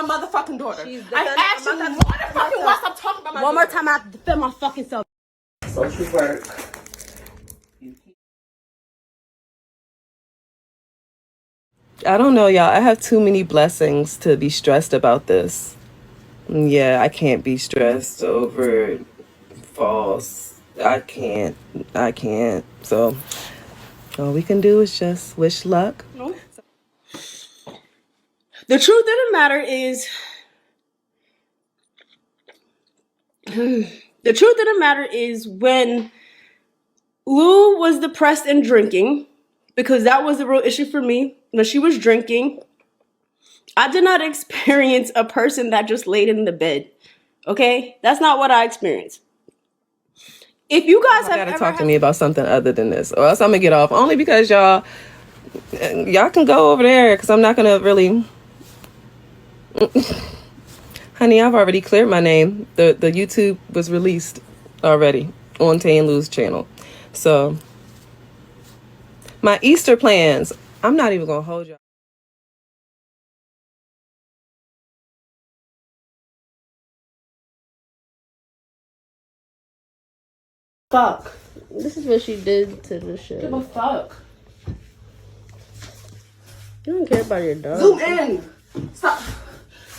my motherfucking daughter. I asked you more than fucking once. I'm talking about my daughter. One more time, I have to defend my fucking self. Social work. I don't know, y'all. I have too many blessings to be stressed about this. Yeah, I can't be stressed over false. I can't. So all we can do is just wish luck. No. The truth of the matter is, when Lou was depressed and drinking, because that was the real issue for me, when she was drinking, I did not experience a person that just laid in the bed. Okay? That's not what I experienced. If you guys have ever talk to me about something other than this, or else I'm gonna get off. Only because y'all can go over there, because I'm not gonna really. Honey, I've already cleared my name. The YouTube was released already on Tae and Lou's channel. So my Easter plans, I'm not even gonna hold y'all. fuck. This is what she did to the shit. Give a fuck. You don't care about your dog. Zoom in. Stop.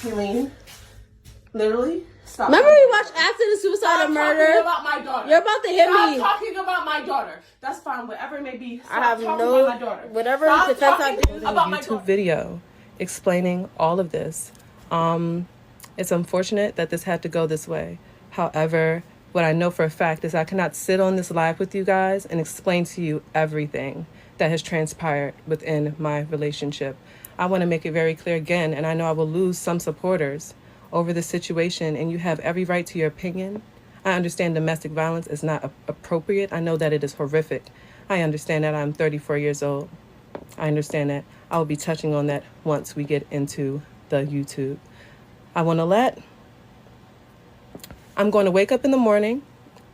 Helene. Literally. Stop. Remember we watched After the Suicide and Murder? Talking about my daughter. You're about to hit me. Stop talking about my daughter. That's fine. Whatever it may be. Stop I have talking no. about my daughter. Whatever Stop defense talking I do. about my YouTube video explaining all of this. It's unfortunate that this had to go this way. However, what I know for a fact is I cannot sit on this live with you guys and explain to you everything that has transpired within my relationship. I want to make it very clear again, and I know I will lose some supporters over this situation, and you have every right to your opinion. I understand domestic violence is not appropriate. I know that it is horrific. I understand that. I'm 34 years old. I understand that. I will be touching on that once we get into the YouTube. I'm going to wake up in the morning,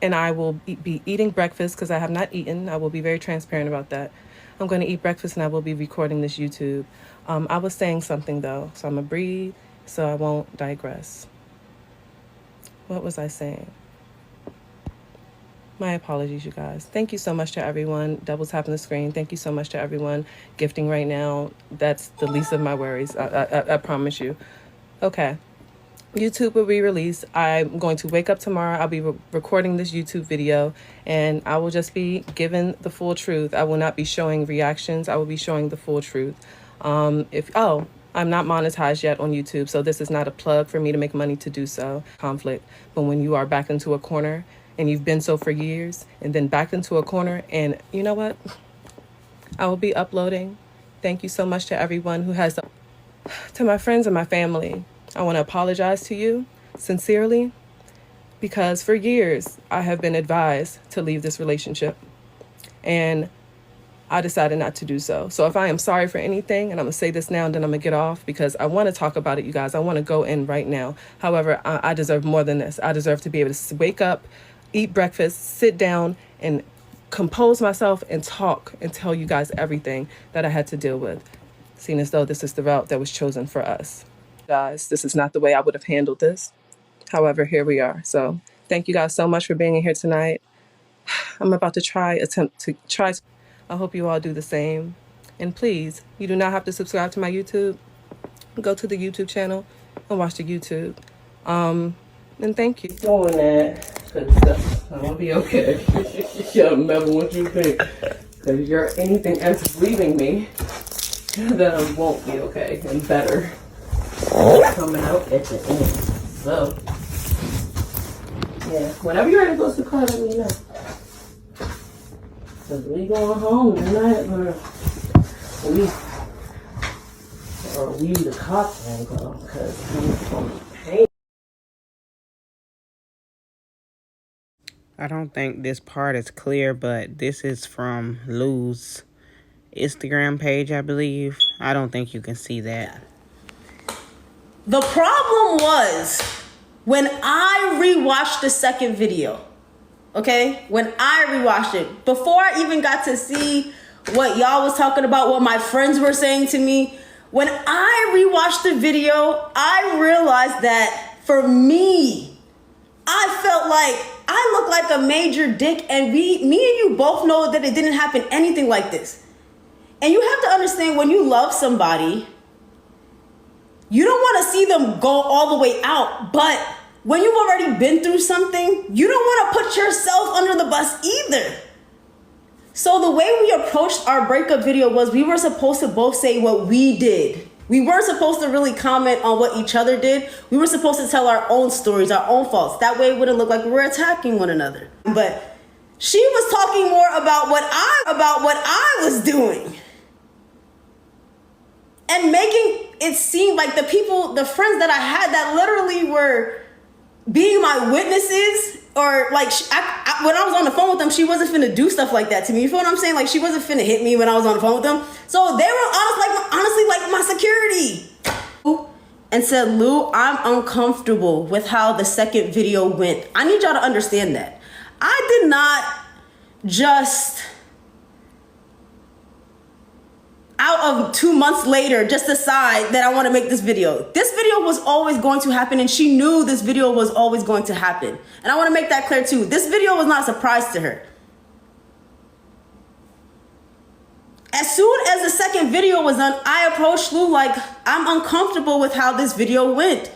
and I will be eating breakfast because I have not eaten. I will be very transparent about that. I'm going to eat breakfast, and I will be recording this YouTube. I was saying something, though, so I'm going to breathe so I won't digress. What was I saying? My apologies, you guys. Thank you so much to everyone. Double tapping the screen. Thank you so much to everyone gifting right now. That's the least of my worries. I promise you. Okay. YouTube will be released. I'm going to wake up tomorrow. I'll be recording this YouTube video, and I will just be giving the full truth. I will not be showing reactions. I will be showing the full truth. I'm not monetized yet on YouTube, so this is not a plug for me to make money to do so. Conflict. But when you are backed into a corner, and you've been so for years, and then backed into a corner, and you know what? I will be uploading. Thank you so much to everyone who has, to my friends and my family. I want to apologize to you sincerely, because for years I have been advised to leave this relationship, and I decided not to do so. So if I am sorry for anything, and I'm going to say this now and then I'm going to get off, because I want to talk about it, you guys. I want to go in right now. However, I deserve more than this. I deserve to be able to wake up, eat breakfast, sit down, and compose myself and talk and tell you guys everything that I had to deal with, seeing as though this is the route that was chosen for us. Guys, this is not the way I would have handled this. However, here we are. So thank you guys so much for being here tonight. I'm about to attempt to try. I hope you all do the same. And please, you do not have to subscribe to my YouTube. Go to the YouTube channel and watch the YouTube. And thank you. Doing that, because I'm going to be okay. You'll never what you think. Because you're anything else leaving me, then I won't be okay and better. Coming out at the end. So, yeah, whenever you're ready to go to the car, let me know. Because we going home tonight, or we the cops won't go, because I'm going to pay. I don't think this part is clear, but this is from Lou's Instagram page, I believe. I don't think you can see that. The problem was when I rewatched the second video, okay? When I rewatched it, before I even got to see what y'all was talking about, what my friends were saying to me, When I rewatched the video, I realized that for me, I felt like I looked like a major dick, and me and you both know that it didn't happen anything like this. And you have to understand, when you love somebody, you don't want to see them go all the way out, but when you've already been through something, you don't want to put yourself under the bus either. So the way we approached our breakup video was we were supposed to both say what we did. We weren't supposed to really comment on what each other did. We were supposed to tell our own stories, our own faults. That way it wouldn't look like we were attacking one another. But she was talking more about what I was doing. And making it seem like the friends that I had that literally were being my witnesses, or like when I was on the phone with them, she wasn't finna do stuff like that to me. You feel what I'm saying? Like, she wasn't finna hit me when I was on the phone with them. So they were honestly like my security. And said, Lou, I'm uncomfortable with how the second video went. I need y'all to understand that. I did not just out of 2 months later just decide that I want to make this video. This video was always going to happen, and she knew this video was always going to happen. And I want to make that clear too. This video was not a surprise to her. As soon as the second video was done, I approached Lou like, I'm uncomfortable with how this video went.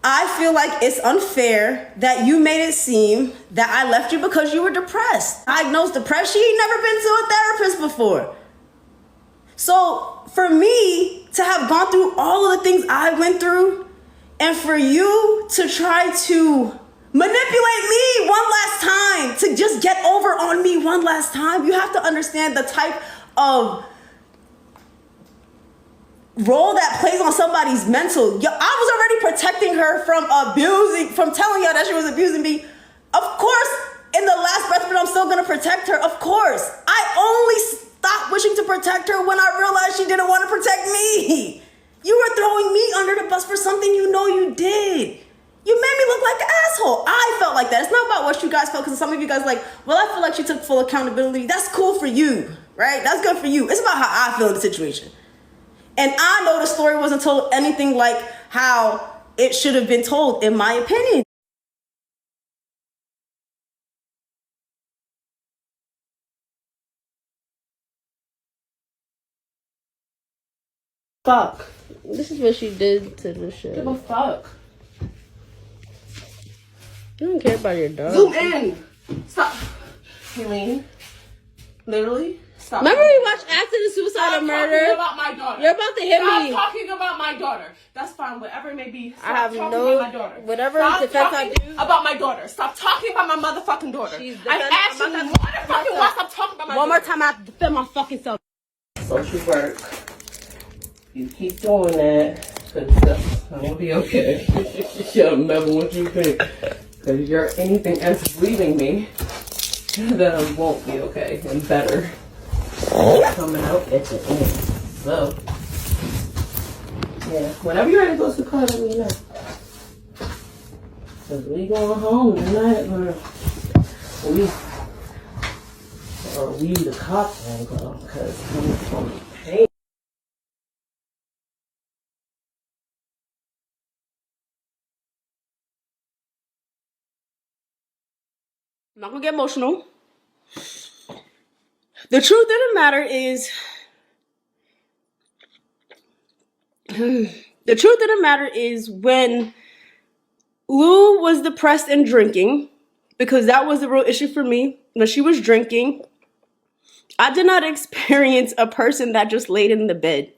I feel like it's unfair that you made it seem that I left you because you were depressed. Diagnosed depressed. She ain't never been to a therapist before. So for me to have gone through all of the things I went through, and for you to try to manipulate me one last time, to just get over on me one last time, you have to understand the type of role that plays on somebody's mental. I was already protecting her from telling y'all that she was abusing me. Of course, in the last breath, but I'm still gonna protect her. Of course. I only stopped wishing to protect her when I realized she didn't want to protect me. You were throwing me under the bus for something you know you did. You made me look like an asshole. I felt like that. It's not about what you guys felt, because some of you guys like, well, I feel like she took full accountability. That's cool for you, right? That's good for you. It's about how I feel in the situation. And I know the story wasn't told anything like how it should have been told, in my opinion. Fuck. This is what she did to the show. Give a fuck. You don't care about your dog. Zoom in. Stop. Helene. Literally. Stop. Remember we watched After the Suicide or Murder? Talking about my daughter. You're about to hit me. Stop talking about my daughter. That's fine. Whatever it may be. Stop I have talking no. about my daughter. Whatever Stop defense talking I do. about my daughter. Stop talking about my motherfucking daughter. I asked you more than fucking once. Stop talking about my daughter. One more time, I have to defend my fucking self. Social work. You keep doing that, because I'm gonna be okay. You'll never want you to think. Because you're anything else leaving me, then I won't be okay. And better coming out at the end. So, yeah, whenever you're ready to go to the car, let me know. Because we going home tonight, or we the cops won't go, because I'm going to pay. I'm not gonna get emotional. The truth of the matter is, when Lou was depressed and drinking, because that was the real issue for me, when she was drinking, I did not experience a person that just laid in the bed.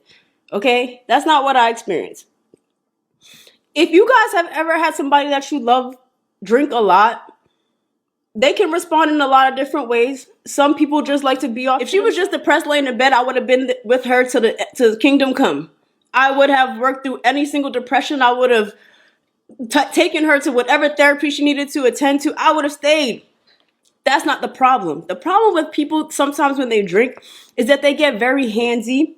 Okay? That's not what I experienced. If you guys have ever had somebody that you love drink a lot, they can respond in a lot of different ways. Some people just like to be off. If she was just depressed laying in bed, I would have been with her to the kingdom come. I would have worked through any single depression. I would have taken her to whatever therapy she needed to attend to. I would have stayed. That's not the problem. The problem with people sometimes when they drink is that they get very handsy,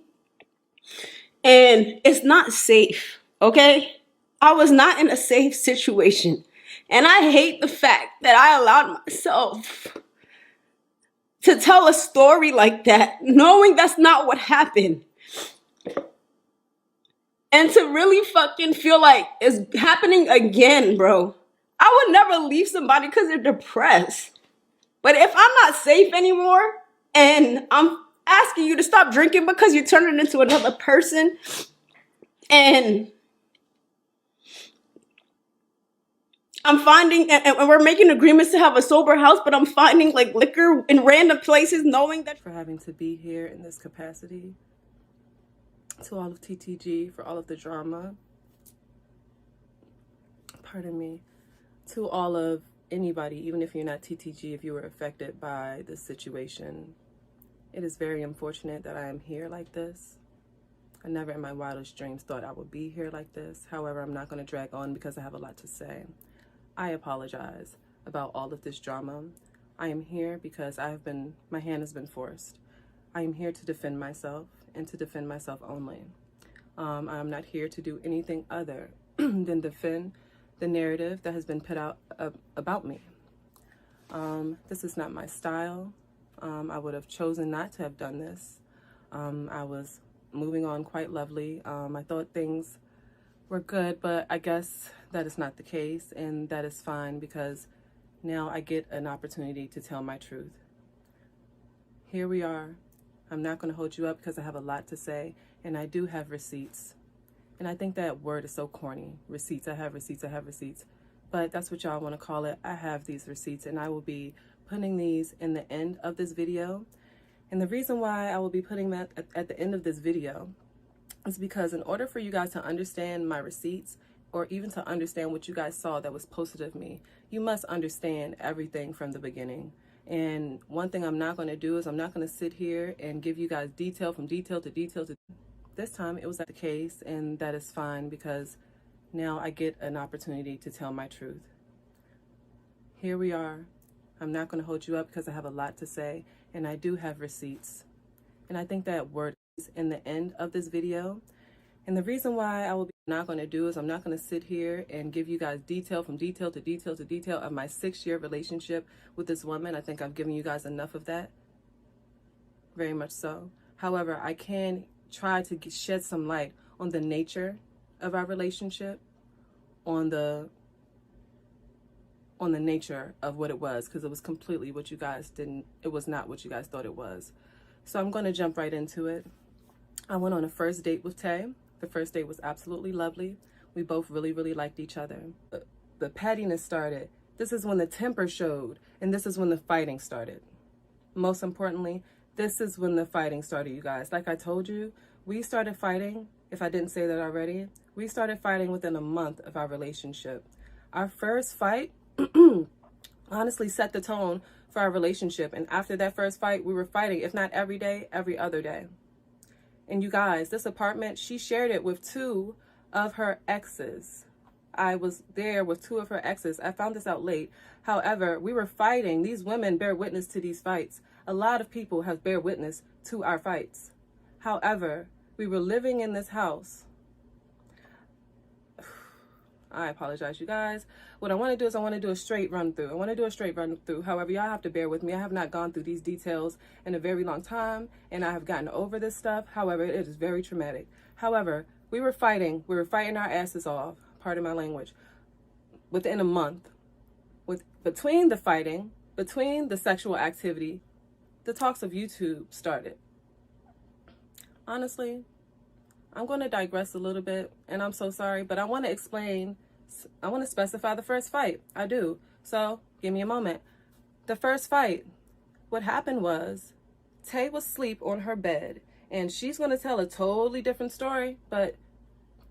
and it's not safe, okay? I was not in a safe situation. And I hate the fact that I allowed myself to tell a story like that, knowing that's not what happened. and to really fucking feel like it's happening again, bro. I would never leave somebody because they're depressed. But if I'm not safe anymore and I'm asking you to stop drinking because you're turning into another person, and I'm finding, and we're making agreements to have a sober house, but I'm finding like liquor in random places, knowing that. For having to be here in this capacity. To all of TTG, for all of the drama. Pardon me. To all of anybody, even if you're not TTG, if you were affected by this situation. It is very unfortunate that I am here like this. I never in my wildest dreams thought I would be here like this. However, I'm not going to drag on because I have a lot to say. I apologize about all of this drama. I am here because my hand has been forced. I am here to defend myself and to defend myself only. I'm not here to do anything other than defend the narrative that has been put out about me. This is not my style. I would have chosen not to have done this. I was moving on quite lovely. I thought things were good, but I guess that is not the case, and that is fine because now I get an opportunity to tell my truth. Here we are. I'm not going to hold you up because I have a lot to say, and I do have receipts. And I think that word is so corny. Receipts. I have receipts. I have receipts. But that's what y'all want to call it. I have these receipts, and I will be putting these in the end of this video. And the reason why I will be putting that at the end of this video is because in order for you guys to understand my receipts, or even to understand what you guys saw that was posted of me, you must understand everything from the beginning. And one thing I'm not going to do is I'm not going to sit here and give you guys detail from detail to detail to. This time it was not the case, and that is fine because now I get an opportunity to tell my truth. Here we are. I'm not going to hold you up because I have a lot to say, and I do have receipts. And I think that word is in the end of this video. And the reason why I will be not going to do is I'm not going to sit here and give you guys detail from detail to detail to detail of my 6-year relationship with this woman. I think I've given you guys enough of that. Very much so. However, I can try to shed some light on the nature of our relationship, on the nature of what it was, because it was completely what you guys it was not what you guys thought it was. So I'm going to jump right into it. I went on a first date with Tae. The first date was absolutely lovely. We both really, really liked each other. The pettiness started. This is when the temper showed, and this is when the fighting started. Most importantly, this is when the fighting started, you guys. Like I told you, we started fighting, if I didn't say that already, we started fighting within a month of our relationship. Our first fight honestly set the tone for our relationship. And after that first fight, we were fighting, if not every day, every other day. And you guys, this apartment, she shared it with 2 of her exes. I was there with 2 of her exes. I found this out late. However, we were fighting. These women bear witness to these fights. A lot of people have bear witness to our fights. However, we were living in this house. I apologize, you guys. What I want to do is I want to do a straight run through. However, y'all have to bear with me. I have not gone through these details in a very long time, and I have gotten over this stuff. However, it is very traumatic. However, we were fighting our asses off, pardon my language, within a month. Between the fighting, between the sexual activity, the talks of YouTube started. Honestly, I'm going to digress a little bit, and I'm so sorry, but I want to specify the first fight. I do. So give me a moment. The first fight, what happened was Tae was asleep on her bed, and she's going to tell a totally different story, but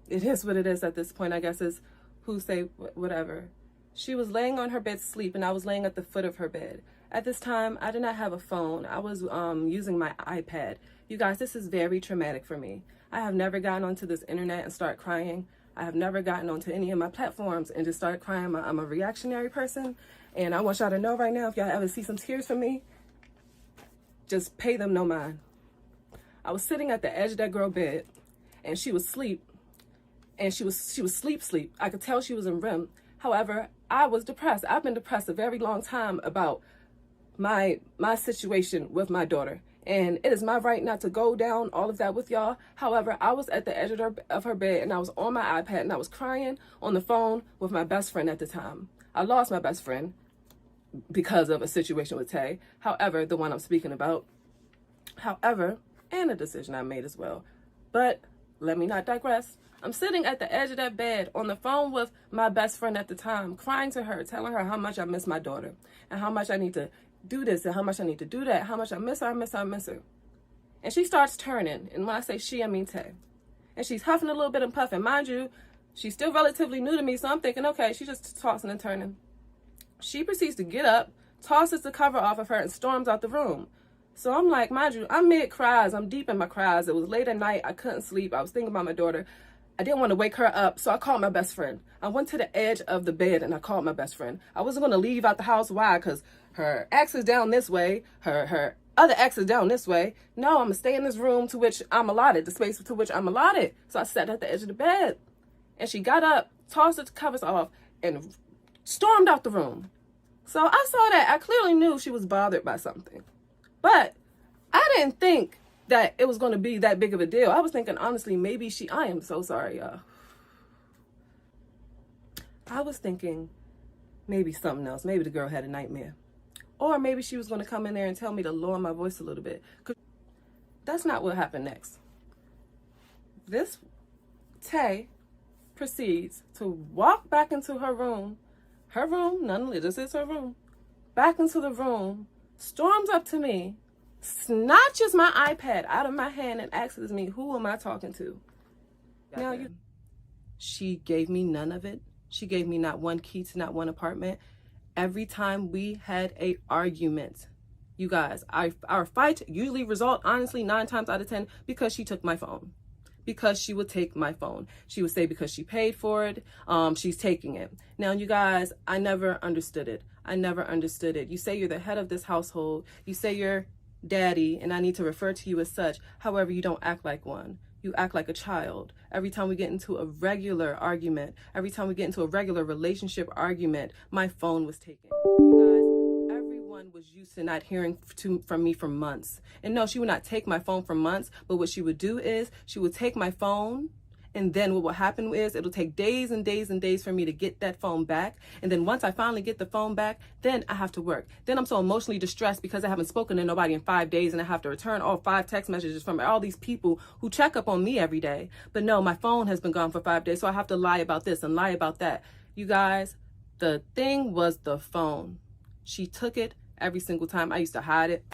it is what it is at this point, I guess, is who say whatever. She was laying on her bed asleep, and I was laying at the foot of her bed. At this time, I did not have a phone. I was using my iPad. You guys, this is very traumatic for me. I have never gotten onto this internet and start crying. I have never gotten onto any of my platforms and just start crying. I'm a reactionary person, and I want y'all to know right now, if y'all ever see some tears from me, just pay them no mind. I was sitting at the edge of that girl bed, and she was asleep, and she was sleep. I could tell she was in REM. However, I was depressed. I've been depressed a very long time about my situation with my daughter. and it is my right not to go down all of that with y'all. However, I was at the edge of her bed, and I was on my iPad, and I was crying on the phone with my best friend at the time. I lost my best friend because of a situation with Tae. However, the one I'm speaking about. However, and a decision I made as well. But let me not digress. I'm sitting at the edge of that bed on the phone with my best friend at the time, crying to her, telling her how much I miss my daughter and how much I need to do this and how much I need to do that, how much I miss her, I miss her, I miss her. And she starts turning. And when I say she, I mean Tae. And she's huffing a little bit and puffing. Mind you, she's still relatively new to me, so I'm thinking, okay, she's just tossing and turning. She proceeds to get up, tosses the cover off of her, and storms out the room. So I'm like, mind you, I'm mid cries. I'm deep in my cries. It was late at night. I couldn't sleep. I was thinking about my daughter. I didn't want to wake her up, so I called my best friend. I went to the edge of the bed and I called my best friend. I wasn't going to leave out the house. Why? Because her ex is down this way. Her other ex is down this way. No, I'm going to stay in this room to which I'm allotted, the space to which I'm allotted. So I sat at the edge of the bed. And she got up, tossed the covers off, and stormed out the room. So I saw that. I clearly knew she was bothered by something. But I didn't think that it was going to be that big of a deal. I was thinking, honestly, maybe I am so sorry, y'all. I was thinking maybe something else. Maybe the girl had a nightmare. Or maybe she was going to come in there and tell me to lower my voice a little bit. 'Cause that's not what happened next. This Tae proceeds to walk back into her room. Her room, nonetheless, this is her room. Back into the room, storms up to me, snatches my iPad out of my hand and asks me, who am I talking to? Now, she gave me none of it. She gave me not one key to not one apartment. Every time we had a argument, you guys, our fight usually result, honestly, 9 times out of 10, because she took my phone. Because she would take my phone. She would say because she paid for it, she's taking it. Now, you guys, I never understood it. I never understood it. You say you're the head of this household. You say you're daddy, and I need to refer to you as such. However, you don't act like one. You act like a child. Every time we get into a regular argument, every time we get into a regular relationship argument, my phone was taken. You guys, everyone was used to not hearing from me for months. And no, she would not take my phone for months, but what she would do is she would take my phone, and then what will happen is it'll take days and days and days for me to get that phone back. And then once I finally get the phone back, then I have to work. Then I'm so emotionally distressed because I haven't spoken to nobody in 5 days, and I have to return all 5 text messages from all these people who check up on me every day. But no, my phone has been gone for 5 days, so I have to lie about this and lie about that. You guys, the thing was the phone. She took it every single time. I used to hide it.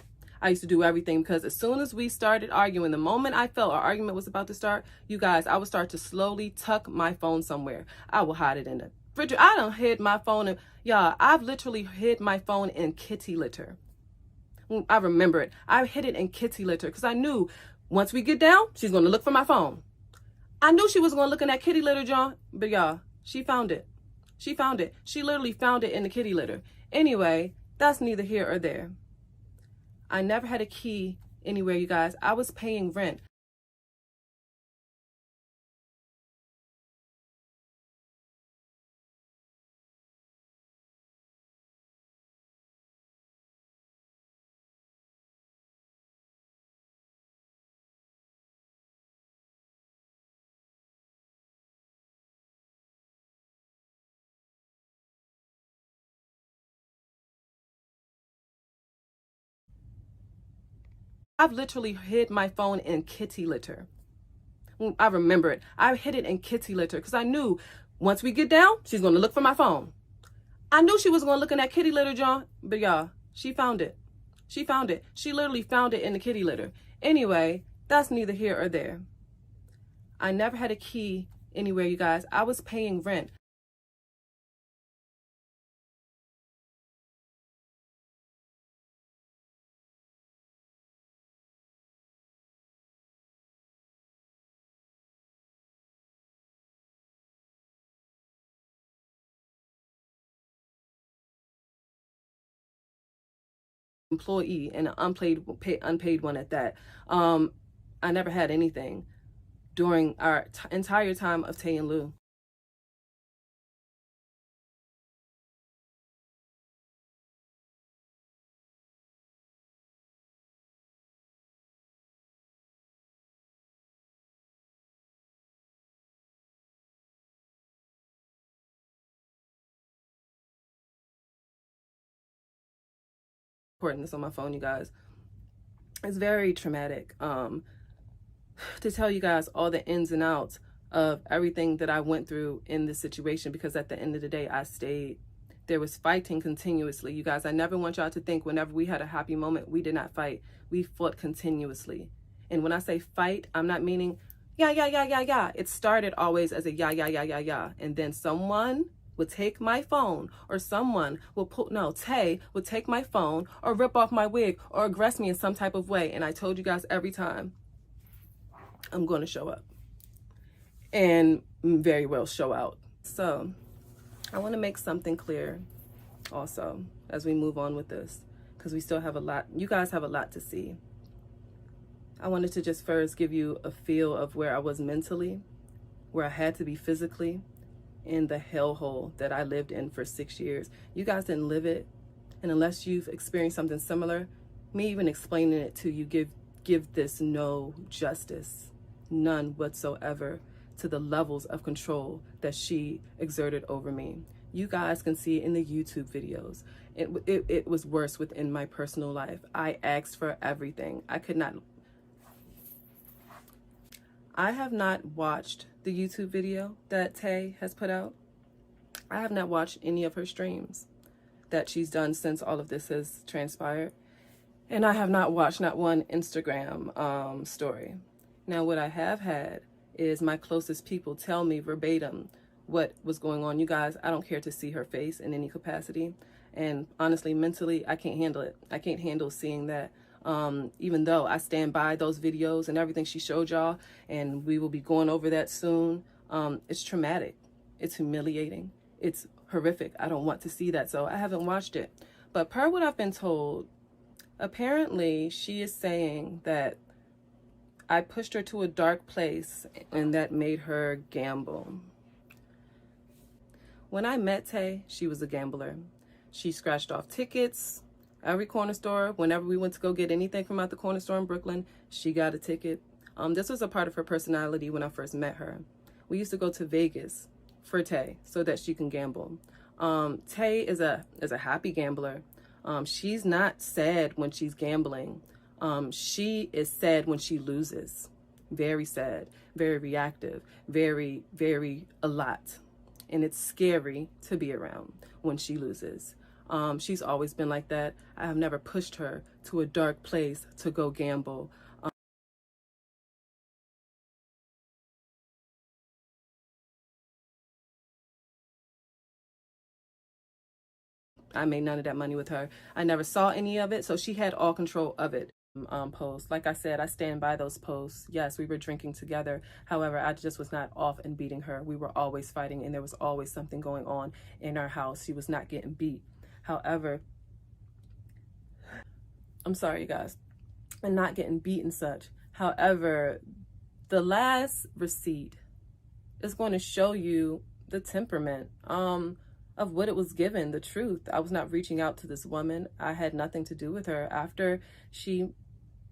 I used to do everything because as soon as we started arguing, the moment I felt our argument was about to start, you guys, I would start to slowly tuck my phone somewhere. I will hide it in the fridge. I done hid my phone in, y'all, I've literally hid my phone in kitty litter. I remember it. I hid it in kitty litter because I knew once we get down, she's going to look for my phone. I knew she was going to look in that kitty litter, John, but y'all, she found it. She found it. She literally found it in the kitty litter. Anyway, that's neither here or there. I never had a key anywhere, you guys. I was paying rent. I've literally hid my phone in kitty litter. I remember it. I hid it in kitty litter because I knew once we get down, she's going to look for my phone. I knew she was going to look in that kitty litter, John, but y'all, she found it. She found it. She literally found it in the kitty litter. Anyway, that's neither here or there. I never had a key anywhere, you guys. I was paying rent. Employee and an unpaid one at that. I never had anything during our entire time of Tae and Lou. recording this on my phone, you guys. It's very traumatic to tell you guys all the ins and outs of everything that I went through in this situation, because at the end of the day, I stayed. There was fighting continuously. You guys, I never want y'all to think whenever we had a happy moment, we did not fight. We fought continuously. And when I say fight, I'm not meaning yeah. It started always as a yeah. And then someone would take my phone, or someone will Tae would take my phone or rip off my wig or aggress me in some type of way. And I told you guys every time, I'm going to show up and very well show out. So I want to make something clear also as we move on with this, because we still have a lot. You guys have a lot to see. I wanted to just first give you a feel of where I was mentally, where I had to be physically, in the hellhole that I lived in for 6 years. You guys didn't live it. And unless you've experienced something similar, me even explaining it to you give this no justice, none whatsoever, to the levels of control that she exerted over me. You guys can see it in the YouTube videos. It was worse within my personal life. I asked for everything. I have not watched the YouTube video that Tae has put out. I have not watched any of her streams that she's done since all of this has transpired. And I have not watched not one Instagram story. Now, what I have had is my closest people tell me verbatim what was going on. You guys, I don't care to see her face in any capacity. And honestly, mentally, I can't handle it. I can't handle seeing that. Even though I stand by those videos and everything she showed y'all, and we will be going over that soon. It's traumatic. It's humiliating. It's horrific. I don't want to see that, so I haven't watched it. But per what I've been told, apparently she is saying that I pushed her to a dark place and that made her gamble. When I met Tae, she was a gambler. She scratched off tickets. Every corner store, whenever we went to go get anything from out the corner store in Brooklyn, she got a ticket. This was a part of her personality when I first met her. We used to go to Vegas for Tae so that she can gamble. Tae is a happy gambler. She's not sad when she's gambling. She is sad when she loses. Very sad, very reactive, very, very a lot. And it's scary to be around when she loses. She's always been like that. I have never pushed her to a dark place to go gamble. I made none of that money with her. I never saw any of it, so she had all control of it. Posts. Like I said, I stand by those posts. Yes, we were drinking together. However, I just was not off and beating her. We were always fighting, and there was always something going on in our house. She was not getting beat. However, I'm sorry, you guys, and not getting beat and such. However, the last receipt is going to show you the temperament of what it was given, the truth. I was not reaching out to this woman. I had nothing to do with her. After she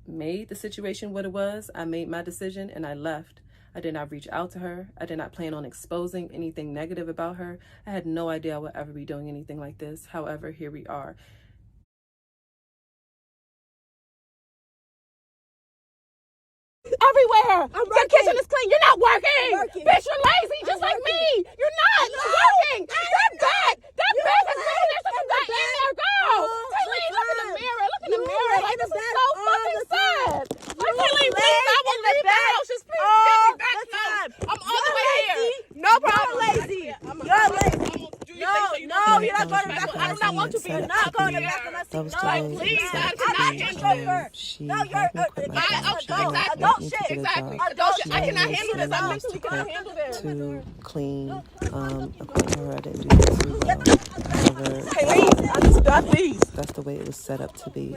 made the situation what it was, I made my decision and I left. I did not reach out to her. I did not plan on exposing anything negative about her. I had no idea I would ever be doing anything like this. However, here we are. Everywhere. Your kitchen is clean. You're not working. Bitch, you're lazy just like me. You're not. You're working. That bag is bigger there since you got in there, girl. Taylene, look in the mirror. Look in the mirror. Like, this is so fucking sad. Like, Taylene, please, I will leave the house. Just please get me back now. I'm all the way here. No problem. You're lazy. You're lazy. No, you're not going to back. I do not want to be. You're not going to back on us. That was No, the way please, it was I set cannot up handle to her. be. She No, had you're me quit my job. She did not want adult me to shit. get a Exactly. job. Adult, I She cannot wanted handle this. I me mentally to cannot cook, handle this. to clean, according to her, I didn't do that too well. However, Please. that's the way it was set up to be.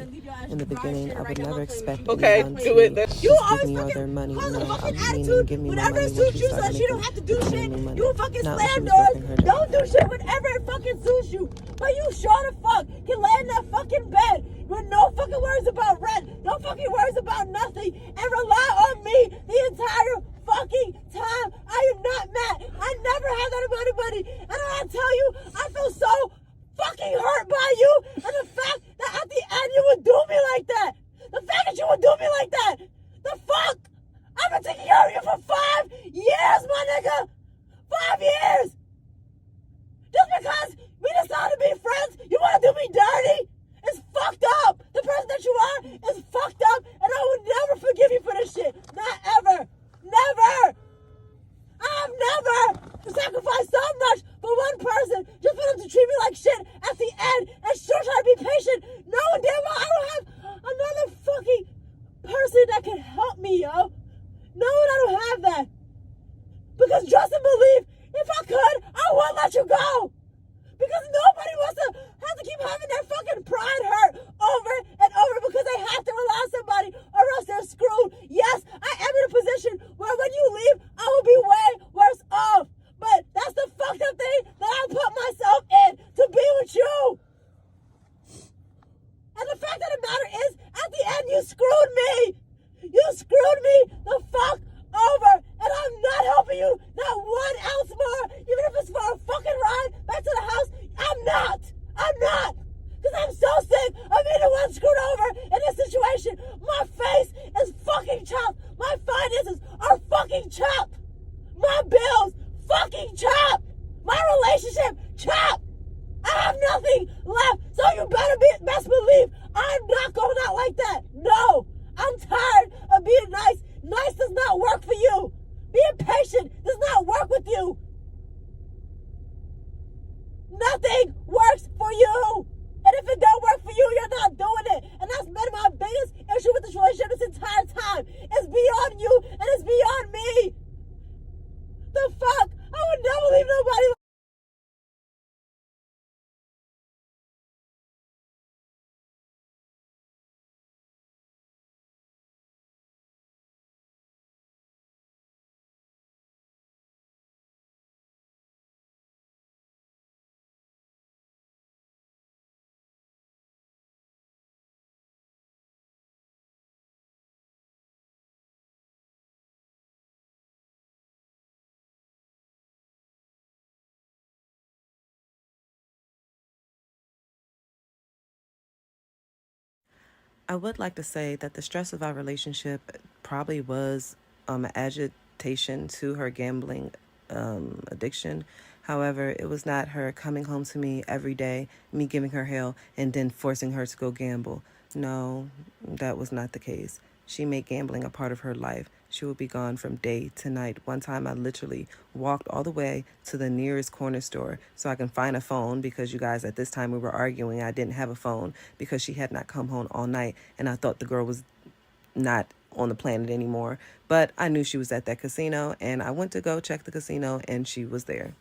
In the beginning, I would never expect Okay, anyone do to it then. just You give always me all fucking their money. cause a No, fucking meaning attitude. give me my Whenever money it when suits she you so started that she don't making have to do giving shit, me money. you fucking Not when she slam was doors. working her job. Don't do shit whenever it fucking suits you. But you sure the fuck can lay in that fucking bed with no fucking worries about rent, no fucking worries about nothing, and rely on me the entire fucking time. I am not mad. I never had that amount of money. And I tell you, I feel so fucking hurt by you. And the fact that at the end you would do me like that. The fact that you would do me like that. The fuck? I've been taking care of you for 5 years, my nigga. 5 years. Just because we decided to be friends, you want to do me dirty? It's fucked up. The person that you are is fucked up, and I would never forgive you for this shit. Not ever. Never. I've never sacrificed so much for one person just for them to treat me like shit at the end and still try to be patient. No, damn well, I don't have another fucking person that can help me, yo. No, I don't have that. Because trust and believe, if I could, I would let you go. Because nobody wants to have to keep having their fucking pride hurt over and over because they have to rely on somebody or else they're screwed. Yes, I am in a position where when you leave, I will be way worse off. But that's the fucked up thing that I put myself in to be with you. And the fact of the matter is, at the end, you screwed me. You screwed me the fuck over. And I'm not helping you not 1 ounce more, even if it's for a fucking ride back to the house. I'm not. Because I'm so sick of being the one screwed over in this situation. My face is fucking chopped. My finances are fucking chopped. My bills fucking chopped. My relationship chopped. I have nothing left. So you best believe I'm not going out like that. No. I'm tired of being nice. Nice does not work for you. Being patient does not work with you. Nothing works for you. And if it don't work for you, you're not doing it. And that's been my biggest issue with this relationship this entire time. It's beyond you and it's beyond me. The fuck? I would never leave nobody. I would like to say that the stress of our relationship probably was agitation to her gambling addiction. However, it was not her coming home to me every day, me giving her hell, and then forcing her to go gamble. No, that was not the case. She made gambling a part of her life. She would be gone from day to night. One time I literally walked all the way to the nearest corner store so I can find a phone because you guys, at this time we were arguing. I didn't have a phone because she had not come home all night and I thought the girl was not on the planet anymore. But I knew she was at that casino and I went to go check the casino and she was there.